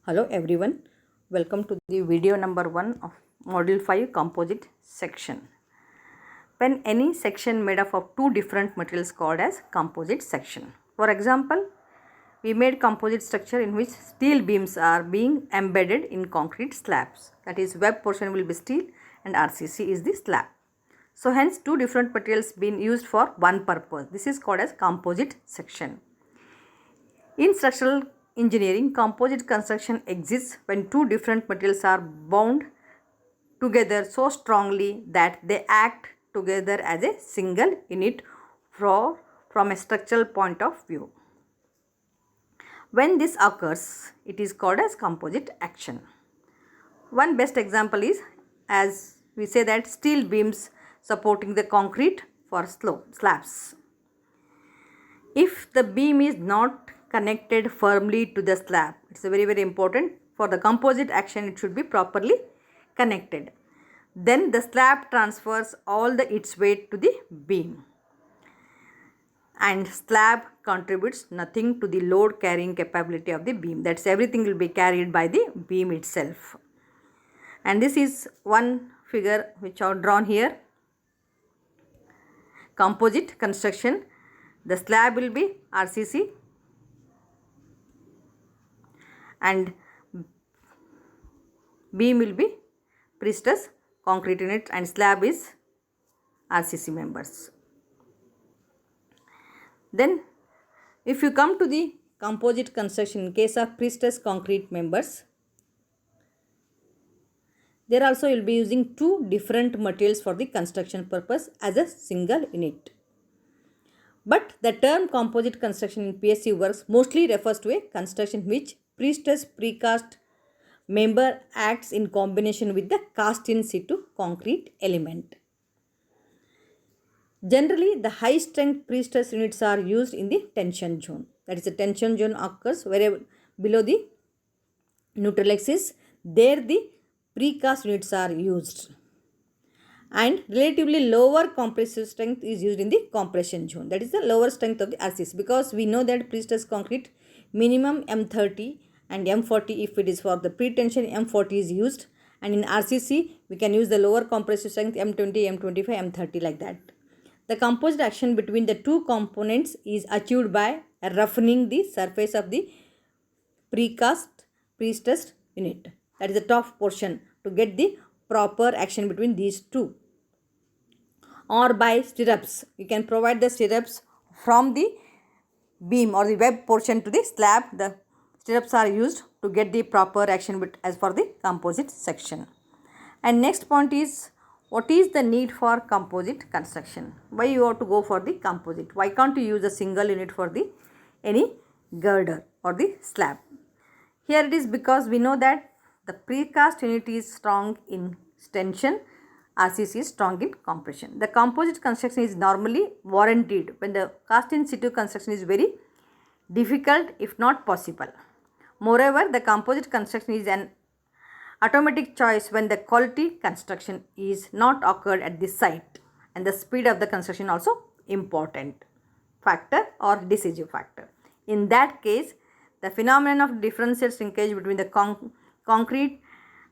Hello everyone, welcome to the video number 1 of module 5 composite section. When any section made up of two different materials called as composite section. For example, we made composite structure in which steel beams are being embedded in concrete slabs. That is, web portion will be steel and RCC is the slab. So hence two different materials being used for one purpose. This is called as composite section. In structural engineering, composite construction exists when two different materials are bound together so strongly that they act together as a single unit from a structural point of view. When this occurs, it is called as composite action. One best example is, as we say, that steel beams supporting the concrete for slabs. If the beam is not connected firmly to the slab, it's very important. For the composite action, it should be properly connected. Then the slab transfers all its weight to the beam, and slab contributes nothing to the load carrying capability of the beam. That's everything will be carried by the beam itself. And this is one figure which are drawn here. Composite construction. The slab will be RCC and beam will be pre-stress concrete unit and slab is RCC members. Then if you come to the composite construction in case of pre-stress concrete members, there also you will be using two different materials for the construction purpose as a single unit. But the term composite construction in PSC works mostly refers to a construction which pre-stress precast member acts in combination with the cast in situ concrete element. Generally, the high strength pre-stress units are used in the tension zone. That is, the tension zone occurs wherever below the neutral axis. There the precast units are used. And relatively lower compressive strength is used in the compression zone. That is the lower strength of the RCC, because we know that pre-stress concrete minimum M30 and M40, if it is for the pre-tension, M40 is used, and in RCC we can use the lower compressive strength M20, M25, M30 like that. The composite action between the two components is achieved by roughening the surface of the pre-stressed unit. That is the top portion, to get the proper action between these two. Or by stirrups. You can provide the stirrups from the beam or the web portion to the slab. The stirrups are used to get the proper action as for the composite section. And next point is, what is the need for composite construction? Why you have to go for the composite? Why can't you use a single unit for the any girder or the slab? Here it is because we know that the precast unit is strong in tension, RCC is strong in compression. The composite construction is normally warranted when the cast in situ construction is very difficult, if not possible. Moreover, the composite construction is an automatic choice when the quality construction is not occurred at the site, and the speed of the construction also important factor or decisive factor. In that case, the phenomenon of differential shrinkage between the concrete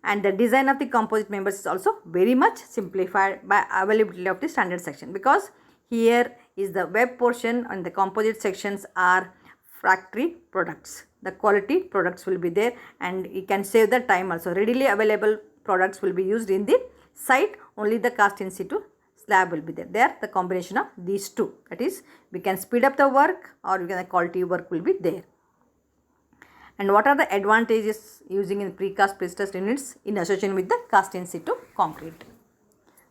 and the design of the composite members is also very much simplified by availability of the standard section, because here is the web portion and the composite sections are factory products. The quality products will be there, and you can save the time also. Readily available products will be used in the site. Only the cast in situ slab will be there. There the combination of these two. That is, we can speed up the work, or the quality work will be there. And what are the advantages using in precast pre-stressed units in association with the cast in situ concrete?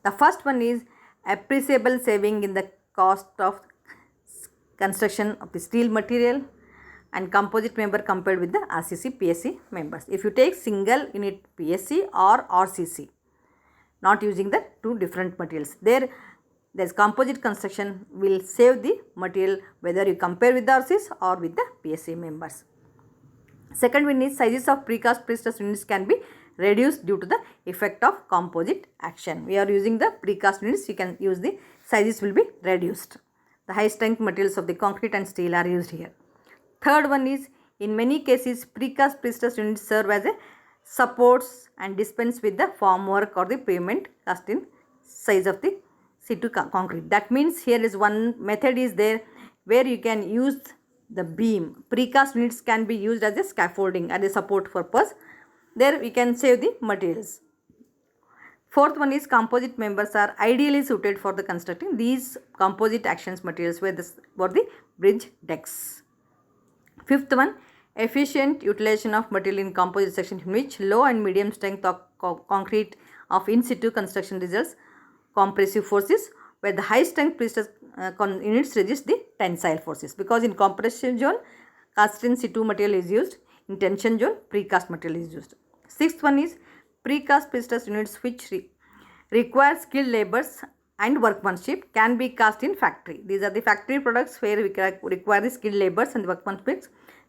The first one is appreciable saving in the cost of construction of the steel material and composite member compared with the RCC PSC members. If you take single unit PSC or RCC, not using the two different materials, there's composite construction will save the material whether you compare with the RCC or with the PSC members. Second one is sizes of precast pre-stressed units can be reduced due to the effect of composite action. We are using the precast units, you can use the sizes will be reduced. The high strength materials of the concrete and steel are used here. Third one is In many cases, precast prestressed units serve as a supports and dispense with the formwork or the pavement cast in size of the situ concrete. That means here is one method is there where you can use the beam. Precast units can be used as a scaffolding and a support purpose. There we can save the materials. Fourth one is composite members are ideally suited for the constructing these composite actions materials for the bridge decks. Fifth one, efficient utilization of material in composite section in which low and medium strength of concrete of in situ construction results compressive forces, where the high strength prestressed units resist the tensile forces, because in compression zone cast in situ material is used, in tension zone precast material is used. Sixth one is precast prestressed units which require skilled labors and workmanship can be cast in factory. These are the factory products where we require the skilled labors and workmanship.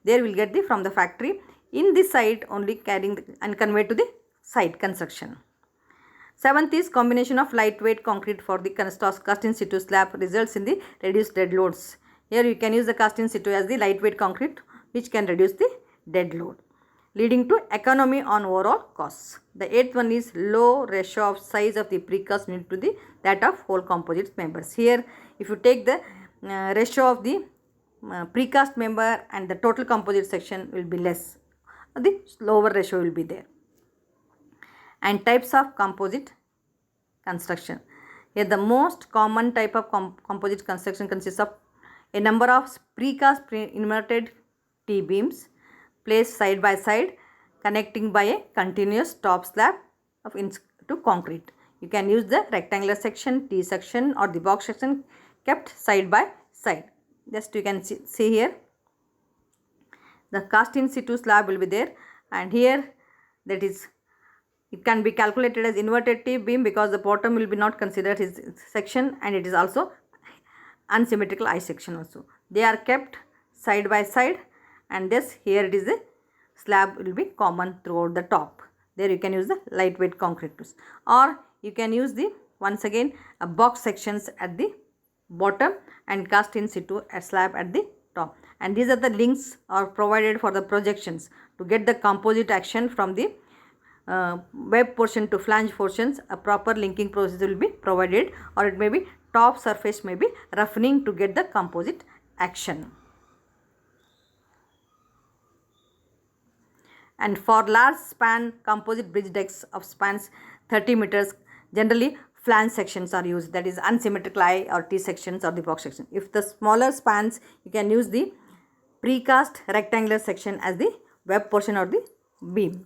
There we will get the from the factory in the site only carrying and conveyed to the site construction. Seventh is combination of lightweight concrete for the cast in situ slab results in the reduced dead loads. Here you can use the cast in situ as the lightweight concrete which can reduce the dead load, leading to economy on overall costs. The eighth one is low ratio of size of the precast unit to the that of whole composite members. Here if you take the ratio of the precast member and the total composite section will be less, the lower ratio will be there. And types of composite construction. Here the most common type of composite construction consists of a number of precast inverted T-beams placed side by side connecting by a continuous top slab of to concrete. You can use the rectangular section, T section or the box section kept side by side. Just you can see here the cast in situ slab will be there, and here that is it can be calculated as inverted T-beam because the bottom will be not considered his section, and it is also unsymmetrical I section also. They are kept side by side, and this here it is the slab will be common throughout the top. There you can use the lightweight concrete or you can use the once again a box sections at the bottom and cast in situ a slab at the top. And these are the links are provided for the projections to get the composite action from the web portion to flange portions. A proper linking process will be provided, or it may be top surface may be roughening to get the composite action. And for large span composite bridge decks of spans 30 meters, generally flange sections are used, that is unsymmetrical I or T sections or the box section. If the smaller spans, you can use the precast rectangular section as the web portion or the beam.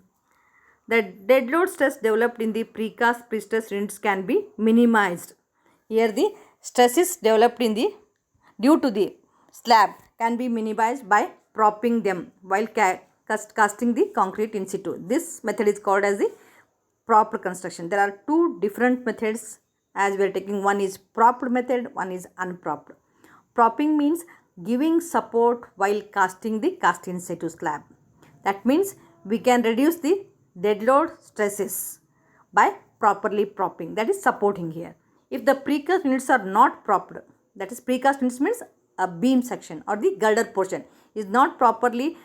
The dead load stress developed in the precast prestressed units can be minimized. Here the stresses developed in the due to the slab can be minimized by propping them while casting the concrete in situ. This method is called as the proper construction. There are two different methods as we are taking. One is propped method, one is unpropped. Propping means giving support while casting the cast in situ slab. That means we can reduce the dead load stresses by properly propping, that is supporting here. If the precast units are not propped, that is precast units means a beam section or the girder portion is not properly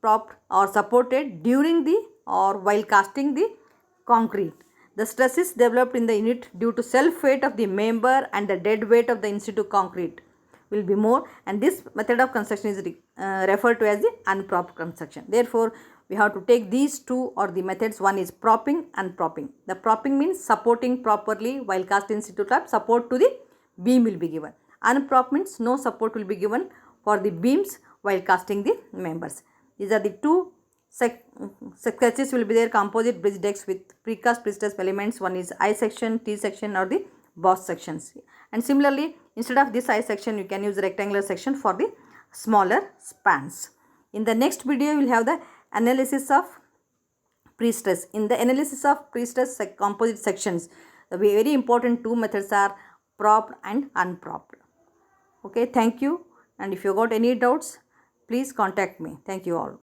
propped or supported during the or while casting the concrete, the stresses developed in the unit due to self weight of the member and the dead weight of the in situ concrete will be more, and this method of construction is referred to as the unpropped construction. Therefore, we have to take these two or the methods. One is propping and propping. The propping means supporting properly while cast in situ slab, support to the beam will be given. Unprop means no support will be given for the beams while casting the members. These are the two sketches will be there, composite bridge decks with precast prestressed elements. One is I section, T section or the boss sections. And similarly, instead of this I section, you can use the rectangular section for the smaller spans. In the next video, we will have the analysis of prestress. In the analysis of prestress composite sections, the very important two methods are propped and unpropped. Okay, thank you. And if you got any doubts, please contact me. Thank you all.